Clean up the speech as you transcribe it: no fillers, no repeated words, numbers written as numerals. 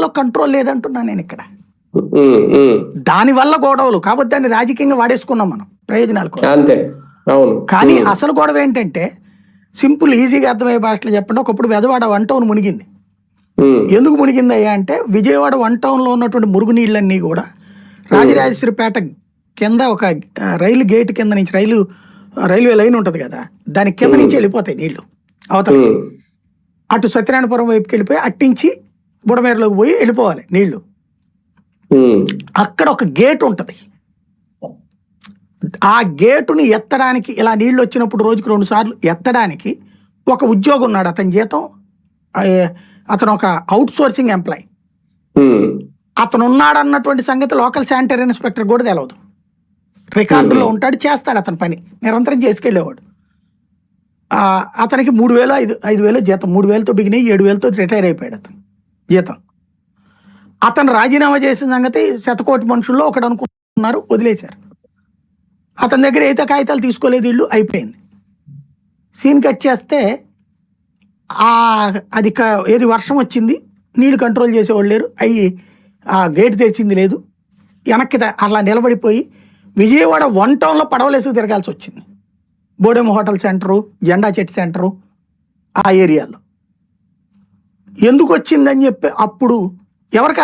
వాళ్ళలో కంట్రోల్ లేదంటున్నా నేను ఇక్కడ. దానివల్ల గొడవలు కాబట్టి దాన్ని రాజకీయంగా వాడేసుకున్నాం మనం ప్రయోజనాల కోసం. కానీ అసలు గొడవ ఏంటంటే సింపుల్ ఈజీగా అర్థమయ్యే భాషలో చెప్పండి. ఒకప్పుడు బెజవాడ 1 టౌన్ మునిగింది. ఎందుకు మునిగింది అయ్యా అంటే విజయవాడ 1 టౌన్లో ఉన్నటువంటి మురుగునీళ్ళన్నీ కూడా రాజరాజేశ్వరిపేట కింద ఒక రైలు గేట్ కింద నుంచి రైల్వే లైన్ ఉంటుంది కదా, దాని కింద నుంచి వెళ్ళిపోతాయి నీళ్లు అవతల. అటు సత్యనారాయణపురం వైపుకి వెళ్ళిపోయి అట్టించి బుడమేరలోకి పోయి వెళ్ళిపోవాలి నీళ్లు. అక్కడ ఒక గేట్ ఉంటుంది. ఆ గేటుని ఎత్తడానికి ఇలా నీళ్లు వచ్చినప్పుడు రోజుకి 2 సార్లు ఎత్తడానికి ఒక ఉద్యోగం ఉన్నాడు. అతని జీతం, అతను ఒక అవుట్ సోర్సింగ్ ఎంప్లాయ్. అతను ఉన్నాడు అన్నటువంటి సంగతి లోకల్ శానిటరీ ఇన్స్పెక్టర్ కూడా తెలియదు. రికార్డులో ఉంటాడు, చేస్తాడు అతని పని, నిరంతరం చేసుకెళ్ళేవాడు. అతనికి 3,000 5,000 జీతం. 3,000తో బిగినాయి, 7,000తో రిటైర్ అయిపోయాడు అతను జీతం. అతను రాజీనామా చేసిన సంగతి శతకోటి మనుషుల్లో ఒకడు అనుకుంటున్నారు, వదిలేశారు. అతని దగ్గర అయితే కాగితాలు తీసుకోలేదు, ఇల్లు అయిపోయింది. సీన్ కట్ చేస్తే అది ఏది వర్షం వచ్చింది, నీళ్ళు కంట్రోల్ చేసేవాళ్ళు లేరు, ఆ గేట్ తెరిచింది లేదు, వెనక్కి అలా నిలబడిపోయి విజయవాడ 1 టౌన్లో పడవలేసి తిరగాల్సి వచ్చింది. బోడెమ్మ హోటల్ సెంటరు, జెండా చెట్టు సెంటరు, ఆ ఏరియాలో. ఎందుకు వచ్చిందని చెప్పి అప్పుడు ఎవరికి